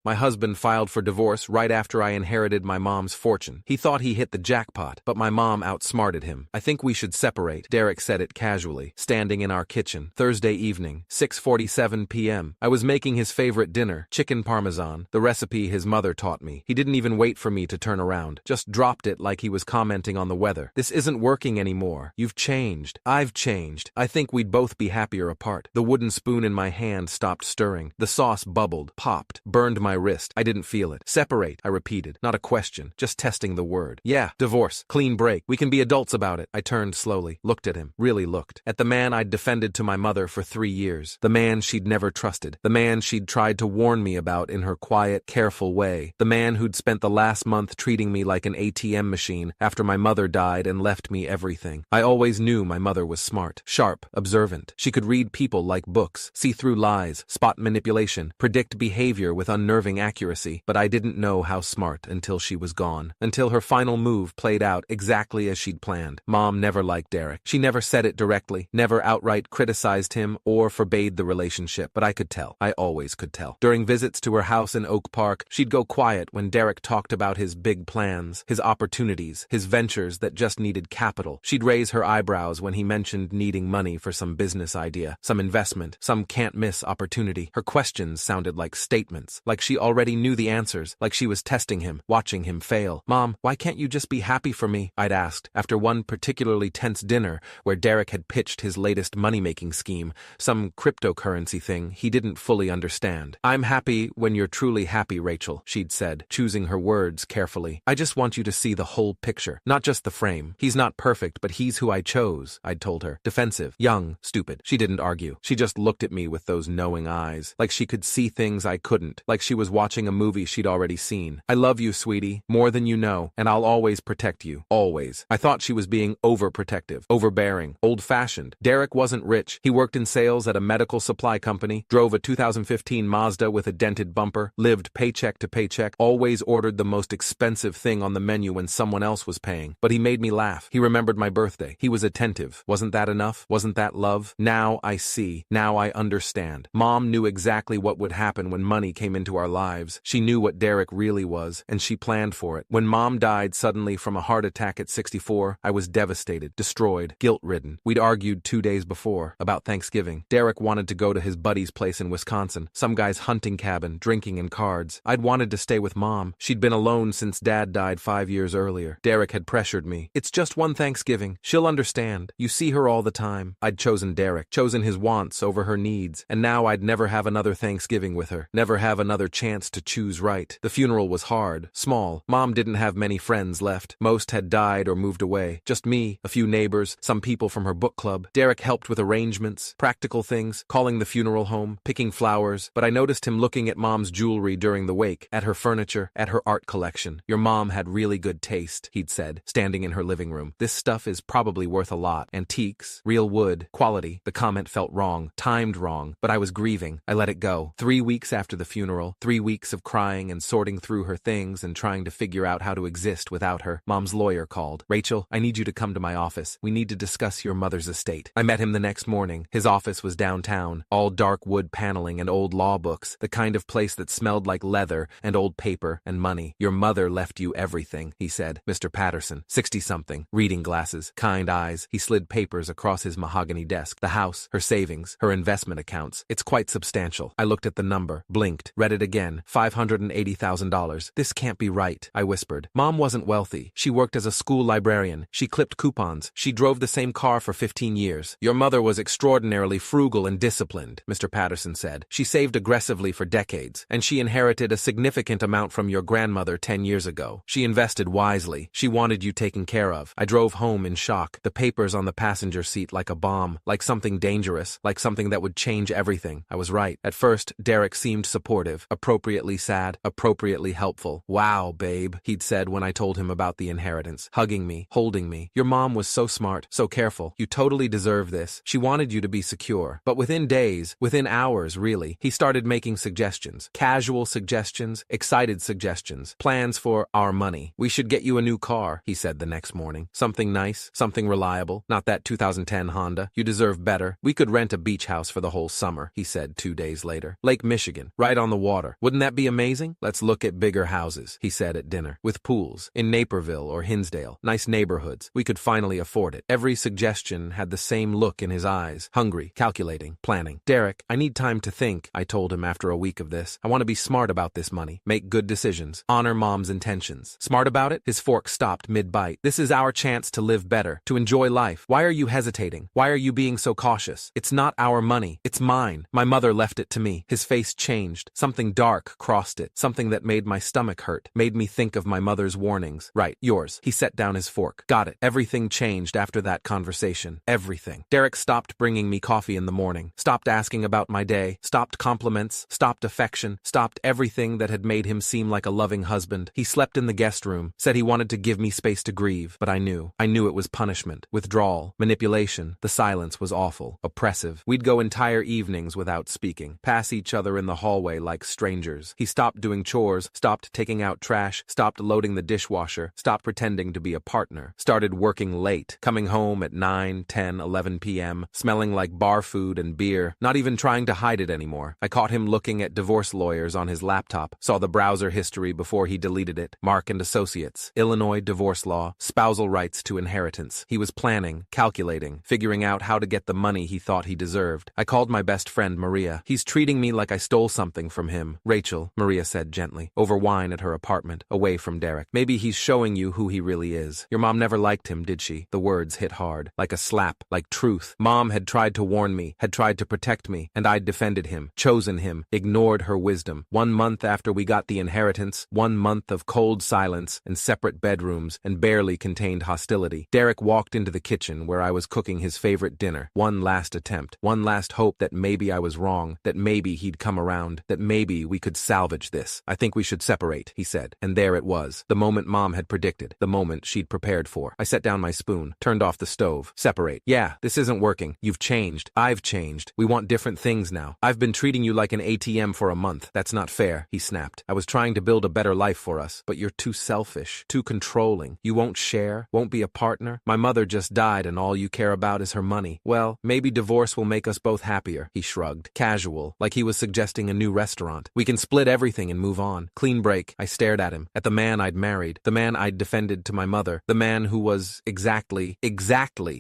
My husband filed for divorce right after I inherited my mom's fortune. He thought he hit the jackpot, but my mom outsmarted him. I think we should separate, Derek said it casually, standing in our kitchen. Thursday evening, 6:47 p.m. I was making his favorite dinner, chicken parmesan, the recipe his mother taught me. He didn't even wait for me to turn around, just dropped it like he was commenting on the weather. This isn't working anymore. You've changed. I've changed. I think we'd both be happier apart. The wooden spoon in my hand stopped stirring. The sauce bubbled, popped, burned my wrist. I didn't feel it. Separate, I repeated. Not a question, just testing the word. Yeah, divorce, clean break. We can be adults about it. I turned slowly, looked at him, really looked. At the man I'd defended to my mother for 3 years. The man she'd never trusted. The man she'd tried to warn me about in her quiet, careful way. The man who'd spent the last month treating me like an ATM machine after my mother died and left me everything. I always knew my mother was smart, sharp, observant. She could read people like books, see through lies, spot manipulation, predict behavior with unnerving accuracy, but I didn't know how smart until she was gone. Until her final move played out exactly as she'd planned. Mom never liked Derek. She never said it directly, never outright criticized him or forbade the relationship, but I could tell. I always could tell. During visits to her house in Oak Park, she'd go quiet when Derek talked about his big plans, his opportunities, his ventures that just needed capital. She'd raise her eyebrows when he mentioned needing money for some business idea, some investment, some can't-miss opportunity. Her questions sounded like statements, like she already knew the answers, like she was testing him, watching him fail. Mom, why can't you just be happy for me? I'd asked, after one particularly tense dinner where Derek had pitched his latest money-making scheme, some cryptocurrency thing he didn't fully understand. I'm happy when you're truly happy, Rachel, she'd said, choosing her words carefully. I just want you to see the whole picture, not just the frame. He's not perfect, but he's who I chose, I'd told her. Defensive, young, stupid. She didn't argue. She just looked at me with those knowing eyes, like she could see things I couldn't, like she was watching a movie she'd already seen. I love you, sweetie, more than you know, and I'll always protect you. Always. I thought she was being overprotective, overbearing, old-fashioned. Derek wasn't rich. He worked in sales at a medical supply company, drove a 2015 Mazda with a dented bumper, lived paycheck to paycheck, always ordered the most expensive thing on the menu when someone else was paying. But he made me laugh. He remembered my birthday. He was attentive. Wasn't that enough? Wasn't that love? Now I see. Now I understand. Mom knew exactly what would happen when money came into our lives. She knew what Derek really was, and she planned for it. When Mom died suddenly from a heart attack at 64, I was devastated, destroyed, guilt-ridden. We'd argued 2 days before, about Thanksgiving. Derek wanted to go to his buddy's place in Wisconsin, some guy's hunting cabin, drinking and cards. I'd wanted to stay with Mom. She'd been alone since Dad died 5 years earlier. Derek had pressured me. It's just one Thanksgiving. She'll understand. You see her all the time. I'd chosen Derek, chosen his wants over her needs, and now I'd never have another Thanksgiving with her, never have another chance to choose right. The funeral was hard, small. Mom didn't have many friends left. Most had died or moved away. Just me, a few neighbors, some people from her book club. Derek helped with arrangements, practical things, calling the funeral home, picking flowers, but I noticed him looking at Mom's jewelry during the wake, at her furniture, at her art collection. Your mom had really good taste, he'd said, standing in her living room. This stuff is probably worth a lot. Antiques, real wood, quality. The comment felt wrong, timed wrong, but I was grieving. I let it go. 3 weeks after the funeral, 3 weeks of crying and sorting through her things and trying to figure out how to exist without her. Mom's lawyer called. Rachel, I need you to come to my office. We need to discuss your mother's estate. I met him the next morning. His office was downtown, all dark wood paneling and old law books, the kind of place that smelled like leather and old paper and money. Your mother left you everything, he said. Mr. Patterson, 60-something, reading glasses, kind eyes. He slid papers across his mahogany desk. The house, her savings, her investment accounts. It's quite substantial. I looked at the number, blinked, read it again. $580,000. This can't be right, I whispered. Mom wasn't wealthy. She worked as a school librarian. She clipped coupons. She drove the same car for 15 years. Your mother was extraordinarily frugal and disciplined, Mr. Patterson said. She saved aggressively for decades, and she inherited a significant amount from your grandmother 10 years ago. She invested wisely. She wanted you taken care of. I drove home in shock, the papers on the passenger seat like a bomb, like something dangerous, like something that would change everything. I was right. At first, Derek seemed supportive, appropriately sad, appropriately helpful. Wow, babe, he'd said when I told him about the inheritance, hugging me, holding me. Your mom was so smart, so careful. You totally deserve this. She wanted you to be secure. But within days, within hours really, he started making suggestions. Casual suggestions, excited suggestions, plans for our money. We should get you a new car, he said the next morning. Something nice, something reliable, not that 2010 Honda. You deserve better. We could rent a beach house for the whole summer, he said 2 days later. Lake Michigan, right on the water. Wouldn't that be amazing? Let's look at bigger houses, he said at dinner, with pools, in Naperville or Hinsdale, nice neighborhoods. We could finally afford it. Every suggestion had the same look in his eyes, hungry, calculating, planning. Derek, I need time to think, I told him after a week of this. I want to be smart about this money, make good decisions, honor Mom's intentions. Smart about it? His fork stopped mid-bite. This is our chance to live better, to enjoy life. Why are you hesitating? Why are you being so cautious? It's not our money. It's mine. My mother left it to me. His face changed. Something dark crossed it. Something that made my stomach hurt. Made me think of my mother's warnings. Right, yours. He set down his fork. Got it. Everything changed after that conversation. Everything. Derek stopped bringing me coffee in the morning. Stopped asking about my day. Stopped compliments. Stopped affection. Stopped everything that had made him seem like a loving husband. He slept in the guest room. Said he wanted to give me space to grieve. But I knew. I knew it was punishment. Withdrawal. Manipulation. The silence was awful. Oppressive. We'd go entire evenings without speaking. Pass each other in the hallway like strangers. He stopped doing chores. Stopped taking out trash. Stopped loading the dishwasher. Stopped pretending to be a partner. Started working late. Coming home at 9, 10, 11 p.m. Smelling like bar food and beer. Not even trying to hide it anymore. I caught him looking at divorce lawyers on his laptop. Saw the browser history before he deleted it. Mark and Associates. Illinois divorce law. Spousal rights to inheritance. He was planning, calculating, figuring out how to get the money he thought he deserved. I called my best friend Maria. He's treating me like I stole something from him. Rachel, Maria said gently, over wine at her apartment, away from Derek. Maybe he's showing you who he really is. Your mom never liked him, did she? The words hit hard, like a slap, like truth. Mom had tried to warn me, had tried to protect me, and I'd defended him, chosen him, ignored her wisdom. 1 month after we got the inheritance, 1 month of cold silence and separate bedrooms and barely contained hostility. Derek walked into the kitchen where I was cooking his favorite dinner. One last attempt, one last hope that maybe I was wrong, that maybe he'd come around, that maybe we could salvage this. I think we should separate, he said. And there it was, the moment Mom had predicted, the moment she'd prepared for. I set down my spoon, turned off the stove. Separate. Yeah, this isn't working. You've changed. I've changed. We want different things now. I've been treating you like an ATM for a month. That's not fair, he snapped. I was trying to build a better life for us, but you're too selfish, too controlling. You won't share, won't be a partner. My mother just died and all you care about is her money. Well, maybe divorce will make us both happier, he shrugged. Casual, like he was suggesting a new restaurant. We can split everything and move on. Clean break. I stared at him, at the man I'd married, the man I'd defended to my mother, the man who was exactly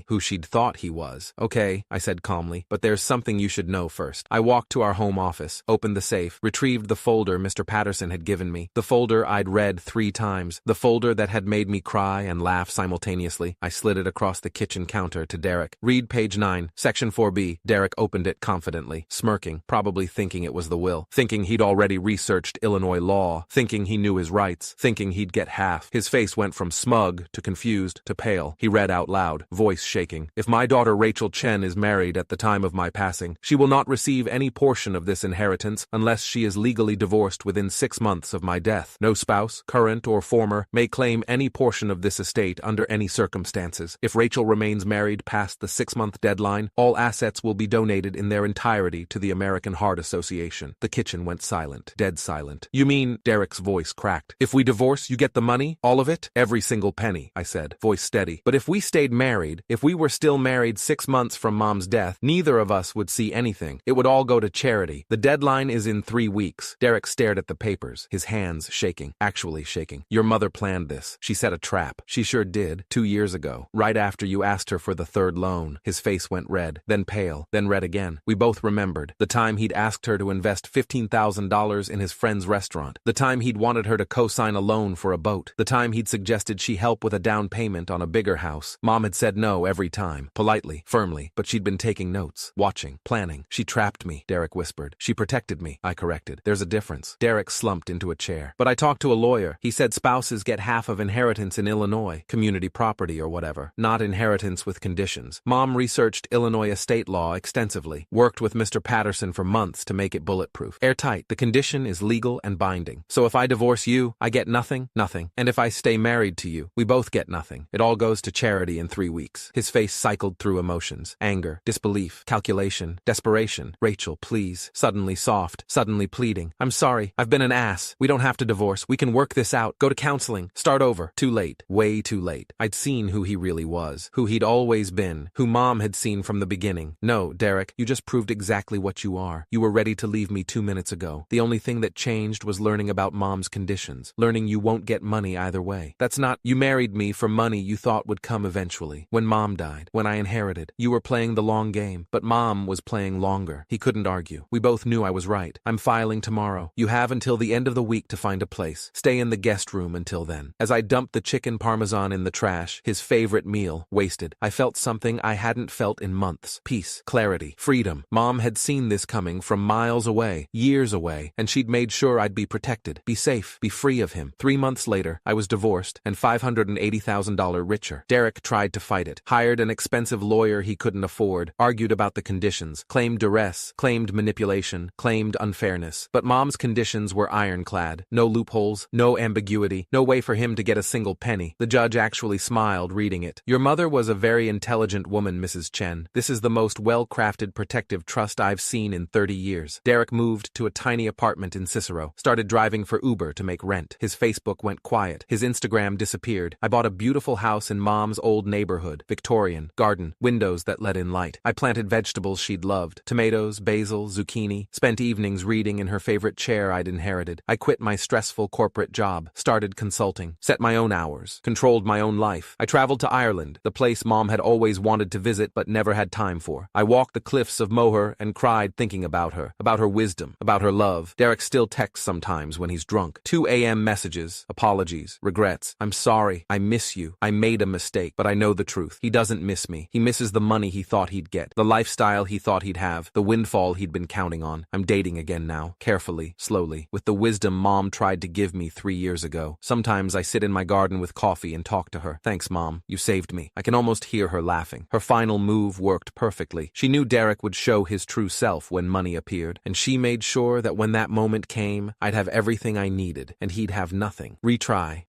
who she'd thought he was. Okay, I said calmly, but there's something you should know first. I walked to our home office, opened the safe, retrieved the folder Mr. Patterson had given me, the folder I'd read 3 times, the folder that had made me cry and laugh simultaneously. I slid it across the kitchen counter to Derek. Read page 9, section 4B. Derek opened it confidently, smirking, probably thinking it was the will, thinking he'd already researched Illinois law, thinking he knew his rights, thinking he'd get half. His face went from smug to confused to pale. He read out loud, voice shaking. If my daughter Rachel Chen is married at the time of my passing, she will not receive any portion of this inheritance unless she is legally divorced within 6 months of my death. No spouse, current or former, may claim any portion of this estate under any circumstances. If Rachel remains married past the 6-month deadline, all assets will be donated in their entirety to the American Heart Association. The kitchen went silent, dead silent. You mean, Derek's voice cracked, if we divorce, you get the money? All of it? Every single penny, I said, voice steady. But if we stayed married, if we were still married 6 months from Mom's death, neither of us would see anything. It would all go to charity. The deadline is in 3 weeks. Derek stared at the papers, his hands shaking, actually shaking. Your mother planned this. She set a trap. She sure did, 2 years ago, right after you asked her for the 3rd loan. His face went red, then pale, then red again. We both remembered. The time he'd asked her to invest $15,000 in his friend's restaurant. The time he'd wanted her to co-sign a loan for a boat. The time he'd suggested she help with a down payment on a bigger house. Mom had said no every time, politely, firmly, but she'd been taking notes, watching, planning. She trapped me, Derek whispered. She protected me, I corrected. There's a difference. Derek slumped into a chair. But I talked to a lawyer. He said spouses get half of inheritance in Illinois, community property or whatever, not inheritance with conditions. Mom researched Illinois estate law extensively, worked with Mr. Patterson for months to make it bulletproof. Airtight. The condition is legal and binding. So if I divorce you, I get nothing, nothing. And if I stay married to you, we both get nothing. It all goes to charity in 3 weeks. His face cycled through emotions. Anger, disbelief, calculation, desperation. Rachel, please. Suddenly soft, suddenly pleading. I'm sorry. I've been an ass. We don't have to divorce. We can work this out. Go to counseling. Start over. Too late. Way too late. I'd seen who he really was. Who he'd always been. Who Mom had seen from the beginning. No, Derek, you just proved exactly what you are. You were ready to leave me 2 minutes ago. know. The only thing that changed was learning about mom's conditions, learning you won't get money either way. That's not, you married me for money you thought would come eventually. When mom died, when I inherited, you were playing the long game, but mom was playing longer. He couldn't argue. We both knew I was right. I'm filing tomorrow. You have until the end of the week to find a place. Stay in the guest room until then. As I dumped the chicken parmesan in the trash, his favorite meal, wasted, I felt something I hadn't felt in months. Peace, clarity, freedom. Mom had seen this coming from miles away, years away, and she'd made sure I'd be protected, be safe, be free of him. 3 months later, I was divorced and $580,000 richer. Derek tried to fight it, hired an expensive lawyer he couldn't afford, argued about the conditions, claimed duress, claimed manipulation, claimed unfairness. But mom's conditions were ironclad. No loopholes, no ambiguity, no way for him to get a single penny. The judge actually smiled reading it. Your mother was a very intelligent woman, Mrs. Chen. This is the most well-crafted protective trust I've seen in 30 years. Derek moved to a tiny apartment in Cicero, started driving for Uber to make rent. His Facebook went quiet. His Instagram disappeared. I bought a beautiful house in mom's old neighborhood, Victorian, garden, windows that let in light. I planted vegetables she'd loved, tomatoes, basil, zucchini, spent evenings reading in her favorite chair I'd inherited. I quit my stressful corporate job, started consulting, set my own hours, controlled my own life. I traveled to Ireland, the place mom had always wanted to visit but never had time for. I walked the cliffs of Moher and cried thinking about her wisdom, about her love. Derek still texts sometimes when he's drunk. 2 a.m. messages, apologies, regrets. I'm sorry, I miss you. I made a mistake, but I know the truth. He doesn't miss me. He misses the money he thought he'd get, the lifestyle he thought he'd have, the windfall he'd been counting on. I'm dating again now, carefully, slowly, with the wisdom mom tried to give me 3 years ago. Sometimes I sit in my garden with coffee and talk to her. Thanks, Mom. You saved me. I can almost hear her laughing. Her final move worked perfectly. She knew Derek would show his true self when money appeared, and she made sure that when that moment came, I'd have everything I needed, and he'd have nothing. Retry.